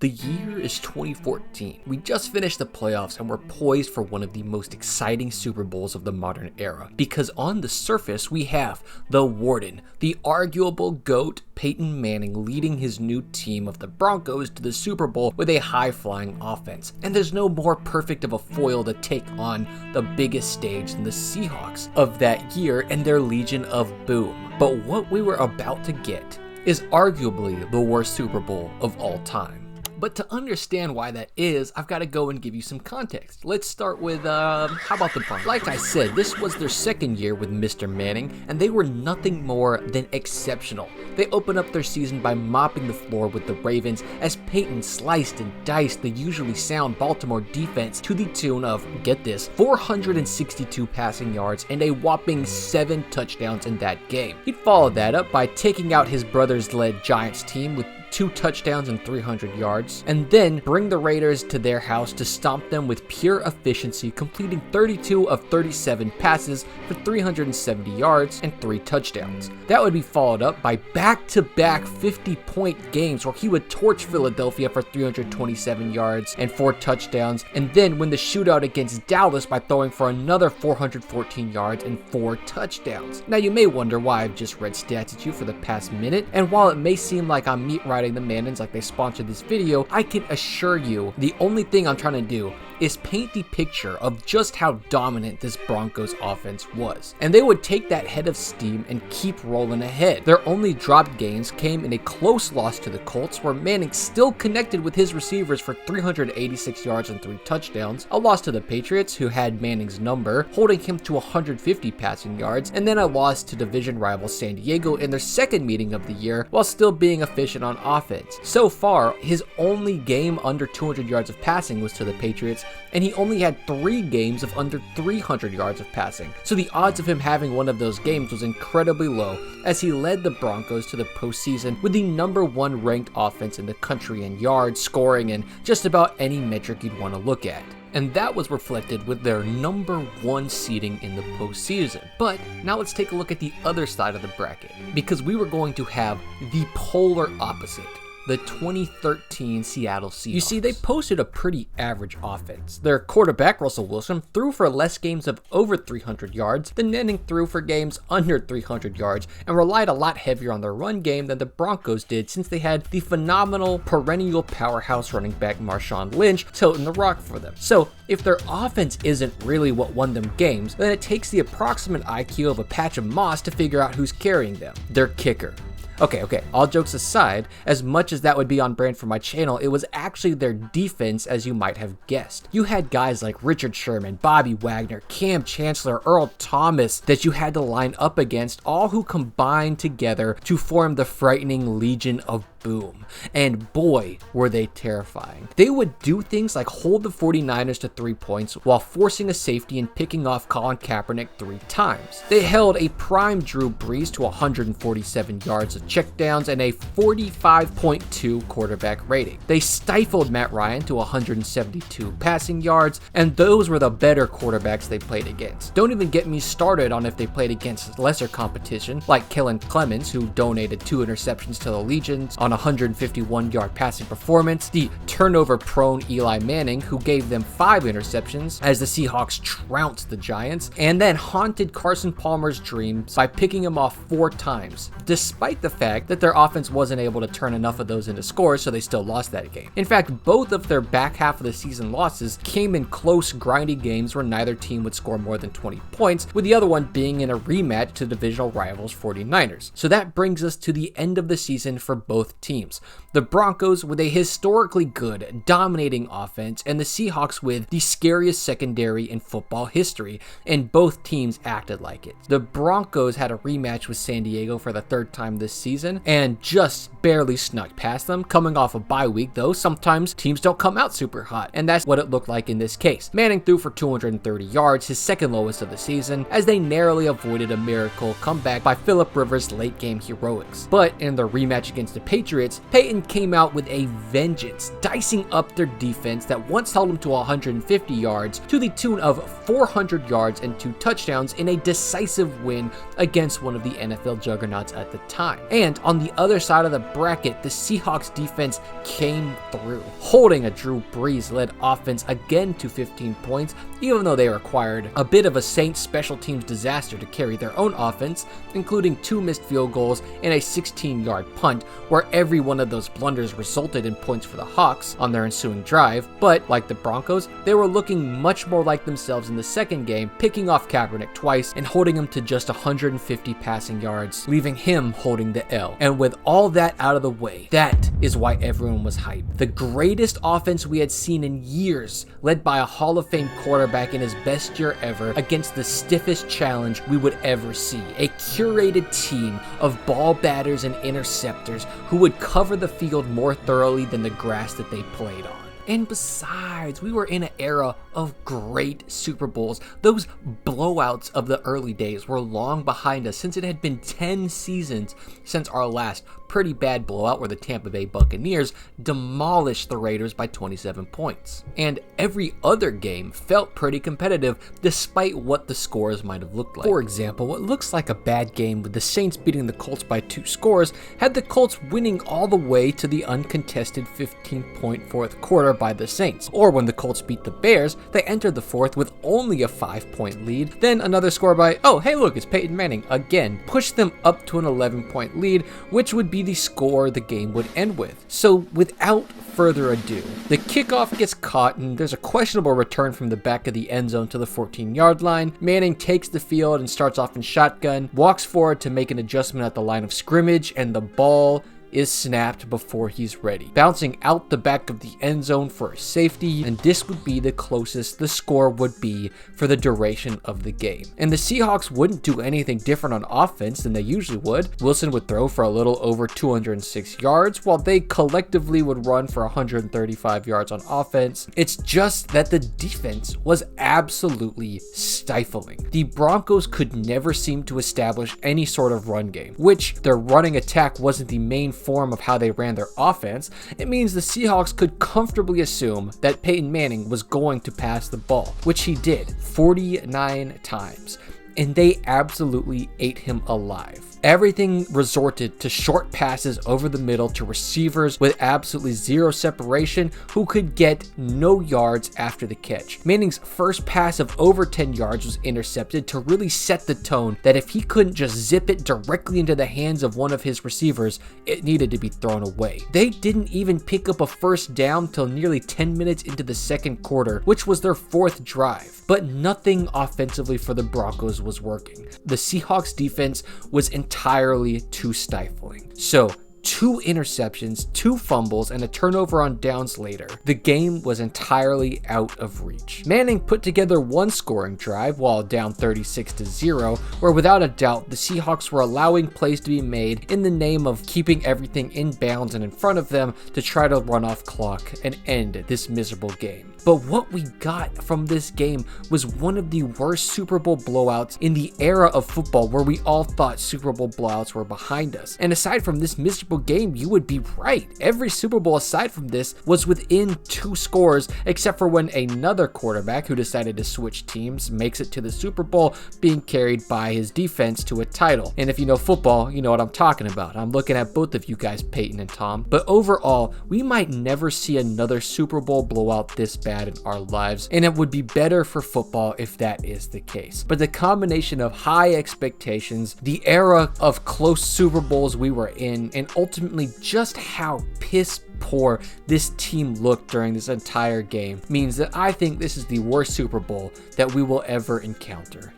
The year is 2014. We just finished the playoffs and we're poised for one of the most exciting Super Bowls of the modern era. Because on the surface, we have the Warden, the arguable GOAT Peyton Manning leading his new team of the Broncos to the Super Bowl with a high-flying offense. And there's no more perfect of a foil to take on the biggest stage than the Seahawks of that year and their legion of boom. But what we were about to get is arguably the worst Super Bowl of all time. But to understand why that is, I've got to go and give you some context. Let's start with, how about the Broncos? Like I said, this was their second year with Mr. Manning, and they were nothing more than exceptional. They opened up their season by mopping the floor with the Ravens as Peyton sliced and diced the usually sound Baltimore defense to the tune of, get this, 462 passing yards and a whopping 7 touchdowns in that game. He'd followed that up by taking out his brothers-led Giants team with 2 touchdowns and 300 yards, and then bring the Raiders to their house to stomp them with pure efficiency, completing 32 of 37 passes for 370 yards and 3 touchdowns. That would be followed up by back-to-back 50-point games where he would torch Philadelphia for 327 yards and 4 touchdowns, and then win the shootout against Dallas by throwing for another 414 yards and 4 touchdowns. Now you may wonder why I've just read stats at you for the past minute, and while it may seem like I'm meat riding the Mannings like they sponsored this video, I can assure you the only thing I'm trying to do is paint the picture of just how dominant this Broncos offense was. And they would take that head of steam and keep rolling ahead. Their only dropped games came in a close loss to the Colts, where Manning still connected with his receivers for 386 yards and 3 touchdowns, a loss to the Patriots, who had Manning's number, holding him to 150 passing yards, and then a loss to division rival San Diego in their second meeting of the year, while still being efficient on offense. So far, his only game under 200 yards of passing was to the Patriots, and he only had 3 games of under 300 yards of passing. So the odds of him having one of those games was incredibly low, as he led the Broncos to the postseason with the #1 ranked offense in the country in yards, scoring, and just about any metric you'd want to look at. And that was reflected with their #1 seeding in the postseason. But now let's take a look at the other side of the bracket, because we were going to have the polar opposite. The 2013 Seattle Seahawks. You see, they posted a pretty average offense. Their quarterback, Russell Wilson, threw for less games of over 300 yards than Manning threw for games under 300 yards, and relied a lot heavier on their run game than the Broncos did, since they had the phenomenal perennial powerhouse running back Marshawn Lynch toting the rock for them. So if their offense isn't really what won them games, then it takes the approximate IQ of a patch of moss to figure out who's carrying them. Their kicker. Okay, all jokes aside, as much as that would be on brand for my channel, it was actually their defense, as you might have guessed. You had guys like Richard Sherman, Bobby Wagner, Cam Chancellor, Earl Thomas that you had to line up against, all who combined together to form the frightening Legion of Boom. And boy, were they terrifying. They would do things like hold the 49ers to 3 points while forcing a safety and picking off Colin Kaepernick 3 times. They held a prime Drew Brees to 147 yards of checkdowns and a 45.2 quarterback rating. They stifled Matt Ryan to 172 passing yards, and those were the better quarterbacks they played against. Don't even get me started on if they played against lesser competition, like Kellen Clemens, who donated 2 interceptions to the Legions on 151-yard passing performance, the turnover-prone Eli Manning, who gave them 5 interceptions as the Seahawks trounced the Giants, and then haunted Carson Palmer's dreams by picking him off 4 times, despite the fact that their offense wasn't able to turn enough of those into scores, so they still lost that game. In fact, both of their back half of the season losses came in close, grindy games where neither team would score more than 20 points, with the other one being in a rematch to divisional rivals 49ers. So that brings us to the end of the season for both teams. The Broncos with a historically good, dominating offense, and the Seahawks with the scariest secondary in football history, and both teams acted like it. The Broncos had a rematch with San Diego for the 3rd time this season, and just barely snuck past them. Coming off a bye week, though, sometimes teams don't come out super hot, and that's what it looked like in this case. Manning threw for 230 yards, his 2nd lowest of the season, as they narrowly avoided a miracle comeback by Phillip Rivers' late game heroics. But in the rematch against the Patriots, Patriots, Peyton came out with a vengeance, dicing up their defense that once held them to 150 yards to the tune of 400 yards and 2 touchdowns in a decisive win against one of the NFL juggernauts at the time. And on the other side of the bracket, the Seahawks defense came through, holding a Drew Brees-led offense again to 15 points, even though they required a bit of a Saints special teams disaster to carry their own offense, including 2 missed field goals and a 16-yard punt, where every one of those blunders resulted in points for the Hawks on their ensuing drive. But like the Broncos, they were looking much more like themselves in the second game, picking off Kaepernick twice and holding him to just 150 passing yards, leaving him holding the L. And with all that out of the way, that is why everyone was hyped. The greatest offense we had seen in years, led by a Hall of Fame quarterback in his best year ever against the stiffest challenge we would ever see. A curated team of ball batters and interceptors who would cover the field more thoroughly than the grass that they played on. And besides, we were in an era of great Super Bowls. Those blowouts of the early days were long behind us, since it had been 10 seasons since our last pretty bad blowout where the Tampa Bay Buccaneers demolished the Raiders by 27 points. And every other game felt pretty competitive despite what the scores might have looked like. For example, what looks like a bad game with the Saints beating the Colts by 2 scores had the Colts winning all the way to the uncontested 15-point fourth quarter by the Saints. Or when the Colts beat the Bears, they entered the fourth with only a 5-point lead, then another score by, oh hey look, it's Peyton Manning again, pushed them up to an 11-point lead, which would be the score the game would end with. So without further ado, the kickoff gets caught and there's a questionable return from the back of the end zone to the 14-yard line. Manning takes the field and starts off in shotgun, walks forward to make an adjustment at the line of scrimmage, and the ball is snapped before he's ready, bouncing out the back of the end zone for a safety, and this would be the closest the score would be for the duration of the game. And the Seahawks wouldn't do anything different on offense than they usually would. Wilson would throw for a little over 206 yards, while they collectively would run for 135 yards on offense. It's just that the defense was absolutely stifling. The Broncos could never seem to establish any sort of run game, which their running attack wasn't the main form of how they ran their offense. It means the Seahawks could comfortably assume that Peyton Manning was going to pass the ball, which he did 49 times, and they absolutely ate him alive. Everything resorted to short passes over the middle to receivers with absolutely zero separation who could get no yards after the catch. Manning's first pass of over 10 yards was intercepted to really set the tone that if he couldn't just zip it directly into the hands of one of his receivers, it needed to be thrown away. They didn't even pick up a first down till nearly 10 minutes into the second quarter, which was their 4th drive. But nothing offensively for the Broncos was working. The Seahawks defense was entirely too stifling. So 2 interceptions, 2 fumbles, and a turnover on downs later, the game was entirely out of reach. Manning put together 1 scoring drive while down 36-0, where without a doubt the Seahawks were allowing plays to be made in the name of keeping everything in bounds and in front of them to try to run off clock and end this miserable game. But what we got from this game was one of the worst Super Bowl blowouts in the era of football, where we all thought Super Bowl blowouts were behind us. And aside from this miserable game, you would be right. Every Super Bowl aside from this was within 2 scores, except for when another quarterback who decided to switch teams makes it to the Super Bowl, being carried by his defense to a title. And if you know football, you know what I'm talking about. I'm looking at both of you guys, Peyton and Tom. But overall, we might never see another Super Bowl blowout this bad in our lives, and it would be better for football if that is the case. But the combination of high expectations, the era of close Super Bowls we were in, and ultimately just how piss poor this team looked during this entire game means that I think this is the worst Super Bowl that we will ever encounter.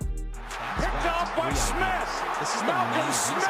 Picked off by Smith. This is Malcolm Smith.